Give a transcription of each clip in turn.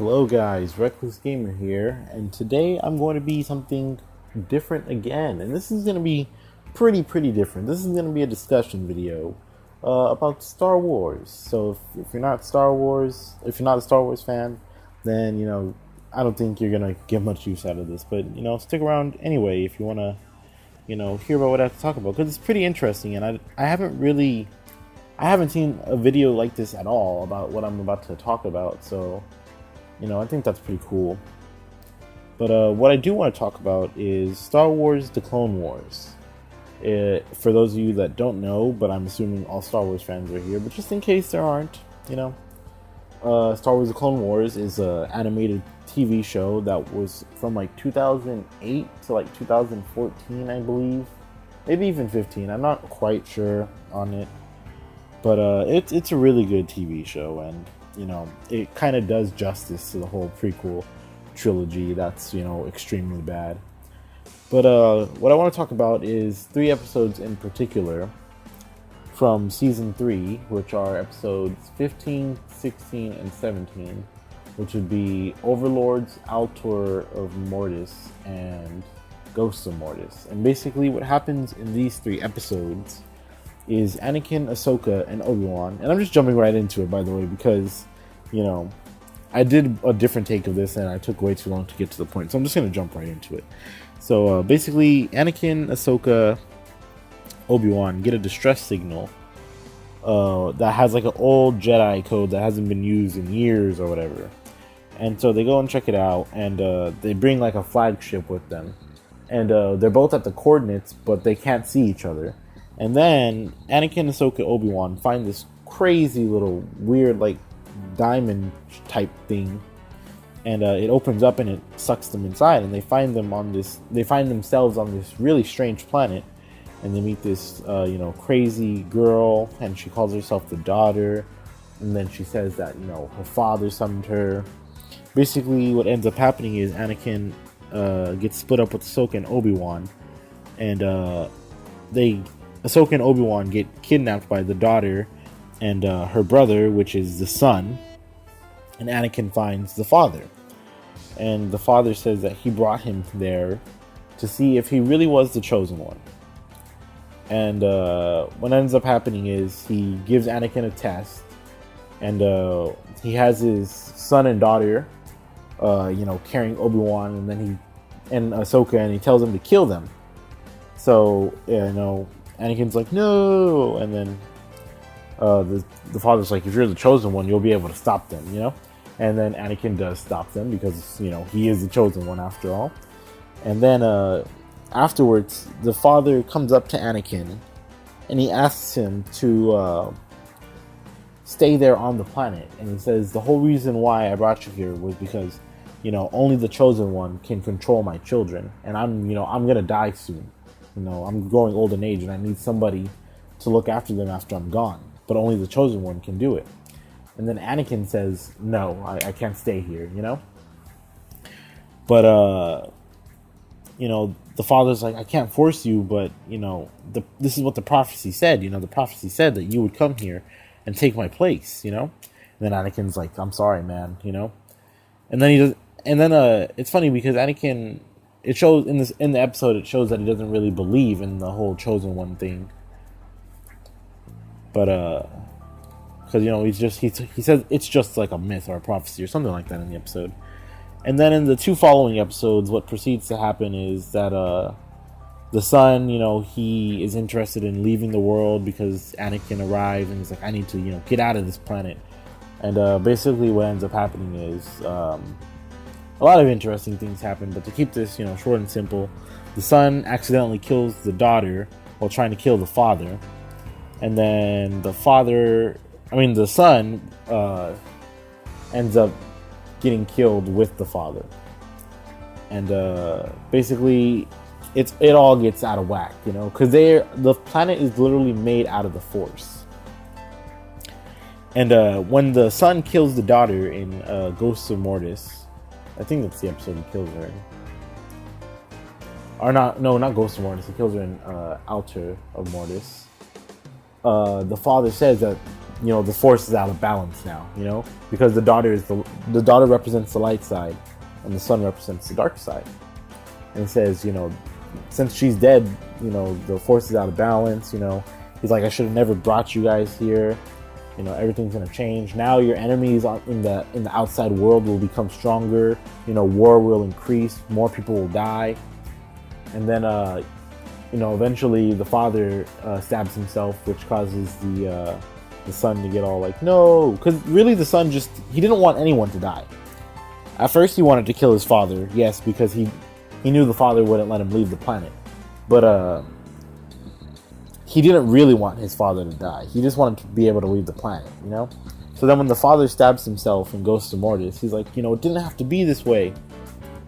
Hello guys, Reckless Gamer here, and today I'm going to be something different again, and this is going to be pretty different. This is going to be a discussion video about Star Wars. So if you're not a Star Wars fan, then I don't think you're going to get much use out of this. But stick around anyway if you want to hear about what I have to talk about, because it's pretty interesting, and I haven't seen a video like this at all about what I'm about to talk about. So I think that's pretty cool. But what I do want to talk about is Star Wars: The Clone Wars. For those of you that don't know, but I'm assuming all Star Wars fans are here, but just in case there aren't, Star Wars: The Clone Wars is an animated TV show that was from like 2008 to like 2014, I believe. Maybe even 15. I'm not quite sure on it. But it's a really good TV show, and it kind of does justice to the whole prequel trilogy that's extremely bad. But what I want to talk about is 3 episodes in particular from season 3, which are episodes 15, 16, and 17, which would be Overlords, Altor of Mortis, and Ghosts of Mortis. And basically what happens in these 3 episodes is Anakin, Ahsoka, and Obi-Wan. And I'm just jumping right into it, by the way, because, I did a different take of this and I took way too long to get to the point. So I'm just going to jump right into it. So basically, Anakin, Ahsoka, Obi-Wan get a distress signal that has like an old Jedi code that hasn't been used in years or whatever. And so they go and check it out, and they bring like a flagship with them. And they're both at the coordinates, but they can't see each other. And then Anakin, Ahsoka, Obi-Wan find this crazy little weird like diamond type thing, and it opens up and it sucks them inside, and they find themselves on this really strange planet, and they meet this crazy girl, and she calls herself the daughter, and then she says that her father summoned her. Basically what ends up happening is Anakin gets split up with Ahsoka and Obi-Wan, and Ahsoka and Obi-Wan get kidnapped by the daughter and her brother, which is the son, and Anakin finds the father. And the father says that he brought him there to see if he really was the chosen one. And what ends up happening is he gives Anakin a test, and he has his son and daughter, carrying Obi-Wan, and then Ahsoka, and he tells them to kill them. So, Anakin's like, no, and then the father's like, if you're the chosen one, you'll be able to stop them, and then Anakin does stop them because, he is the chosen one after all. And then afterwards, the father comes up to Anakin, and he asks him to stay there on the planet, and he says, the whole reason why I brought you here was because, only the chosen one can control my children, and I'm gonna die soon. I'm growing old in age, and I need somebody to look after them after I'm gone. But only the chosen one can do it. And then Anakin says, no, I can't stay here, But, the father's like, I can't force you, but, this is what the prophecy said. The prophecy said that you would come here and take my place, And then Anakin's like, I'm sorry, man, And then it's funny because Anakin, it shows in the episode, it shows that he doesn't really believe in the whole chosen one thing. But because he says it's just like a myth or a prophecy or something like that in the episode. And then in the 2 following episodes, what proceeds to happen is that the son, he is interested in leaving the world because Anakin arrived, and he's like, I need to get out of this planet. And basically what ends up happening is a lot of interesting things happen, but to keep this, short and simple, the son accidentally kills the daughter while trying to kill the father. And then the son ends up getting killed with the father. And basically it all gets out of whack, because the planet is literally made out of the Force. And when the son kills the daughter in Ghosts of Mortis, I think that's the episode he kills her in. Or not Ghost of Mortis. He kills her in Altor of Mortis. The father says that the Force is out of balance now, because the daughter represents the light side, and the son represents the dark side. And he says, since she's dead, the Force is out of balance. He's like, I should have never brought you guys here. Everything's gonna change now. Your enemies in the outside world will become stronger. War will increase. More people will die, and then eventually the father stabs himself, which causes the son to get all like, no, because really the son he didn't want anyone to die. At first he wanted to kill his father, yes, because he knew the father wouldn't let him leave the planet, but he didn't really want his father to die. He just wanted to be able to leave the planet, So then when the father stabs himself and goes to Mortis, he's like, it didn't have to be this way.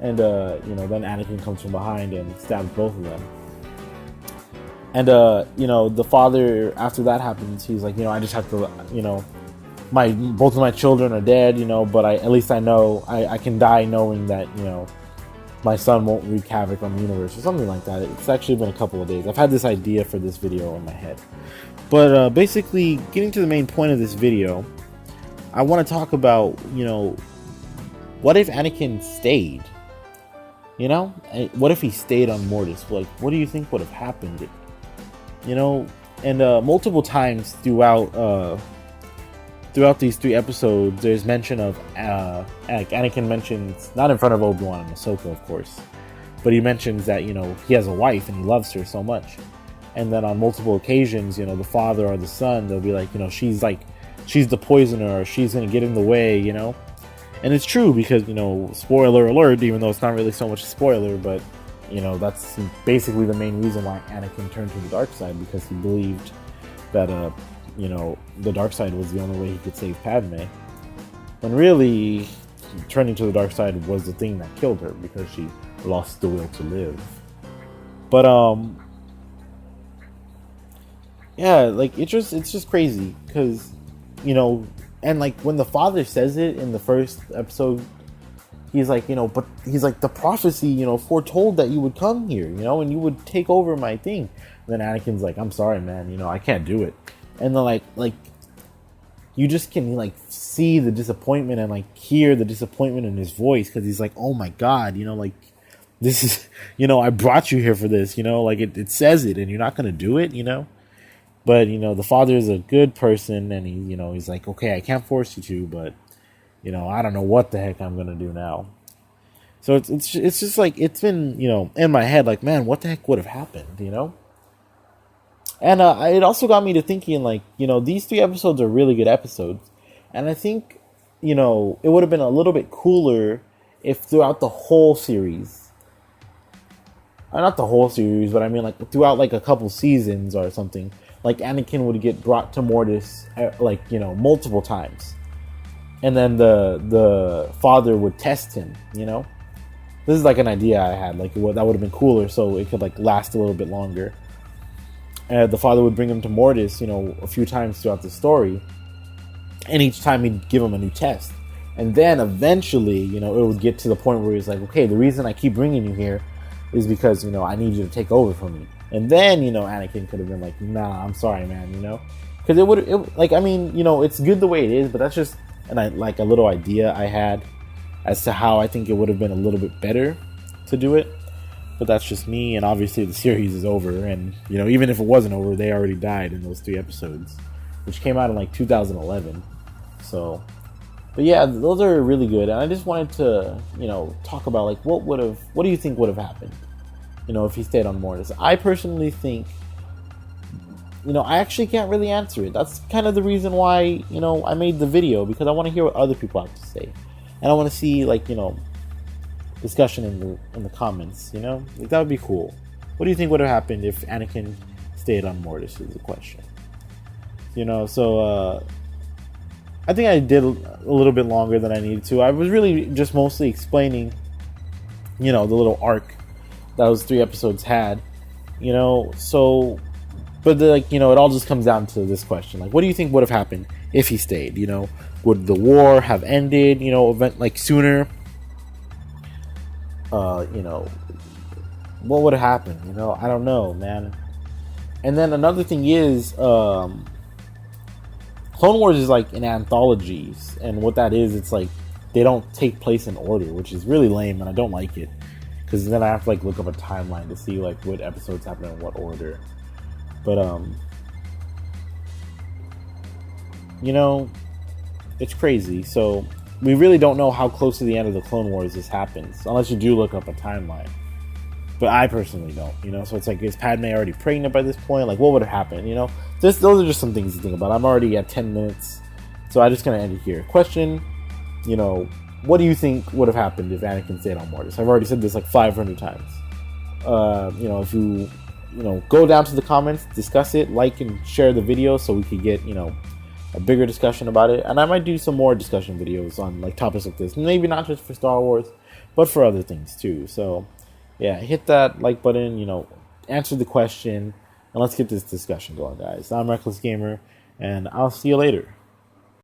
And, then Anakin comes from behind and stabs both of them. And, the father, after that happens, he's like, I just have to, both of my children are dead, but at least I know I can die knowing that, my son won't wreak havoc on the universe or something like that. It's actually been a couple of days. I've had this idea for this video in my head. But basically, getting to the main point of this video, I want to talk about, what if Anakin stayed? What if he stayed on Mortis? Like, what do you think would have happened? And multiple times throughout these 3 episodes, there's mention of Anakin mentions, not in front of Obi-Wan and Ahsoka, of course, but he mentions that he has a wife and he loves her so much. And then on multiple occasions, the father or the son, they'll be like, she's the poisoner, or she's gonna get in the way, And it's true because spoiler alert, even though it's not really so much a spoiler, but that's basically the main reason why Anakin turned to the dark side, because he believed that the dark side was the only way he could save Padme. When really, turning to the dark side was the thing that killed her, because she lost the will to live. But yeah, like it's just crazy, because and like when the father says it in the first episode, he's like, but he's like, the prophecy, foretold that you would come here, and you would take over my thing. And then Anakin's like, I'm sorry, man, I can't do it. And then like you just can like see the disappointment and like hear the disappointment in his voice, because he's like, oh my god, like this is, I brought you here for this, like it says it, and you're not gonna do it, But the father is a good person, and he, he's like, okay, I can't force you to, but I don't know what the heck I'm gonna do now. So it's just like, it's been in my head, like, man, what the heck would have happened, And it also got me to thinking, like, these 3 episodes are really good episodes. And I think, it would have been a little bit cooler if throughout the whole series, not the whole series, but I mean, like, throughout, like, a couple seasons or something, like, Anakin would get brought to Mortis, like, multiple times. And then the father would test him, This is, like, an idea I had. Like, that would have been cooler, so it could, like, last a little bit longer. The father would bring him to Mortis, a few times throughout the story. And each time he'd give him a new test. And then eventually, it would get to the point where he's like, okay, the reason I keep bringing you here is because, I need you to take over from me. And then, Anakin could have been like, nah, I'm sorry, man, Because it's good the way it is, but that's just a little idea I had as to how I think it would have been a little bit better to do it. But that's just me, and obviously the series is over, and even if it wasn't over, they already died in those 3 episodes, which came out in like 2011. So, but yeah, those are really good, and I just wanted to talk about like what do you think would have happened, if he stayed on Mortis. I personally think, I actually can't really answer it. That's kind of the reason why I made the video, because I want to hear what other people have to say, and I want to see like discussion in the comments, like, that would be cool. What do you think would have happened if Anakin stayed on Mortis, is the question. So I think I did a little bit longer than I needed to. I was really just mostly explaining the little arc that those 3 episodes had, so, but it all just comes down to this question, like, what do you think would have happened if he stayed? Would the war have ended sooner? What would have happened? I don't know, man. And then another thing is, Clone Wars is like an anthology, and what that is, it's like they don't take place in order, which is really lame, and I don't like it because then I have to like look up a timeline to see like what episodes happen in what order. But you know, it's crazy. So we really don't know how close to the end of the Clone Wars this happens, unless you do look up a timeline. But I personally don't, So it's like, is Padme already pregnant by this point? Like, what would have happened, Those are just some things to think about. I'm already at 10 minutes, so I'm just going to end it here. Question, what do you think would have happened if Anakin stayed on Mortis? I've already said this like 500 times. If you, go down to the comments, discuss it, like and share the video so we could get, a bigger discussion about it. And I might do some more discussion videos on like topics like this. Maybe not just for Star Wars, but for other things too. So yeah, hit that like button, answer the question, and let's get this discussion going, guys. I'm Reckless Gamer, and I'll see you later.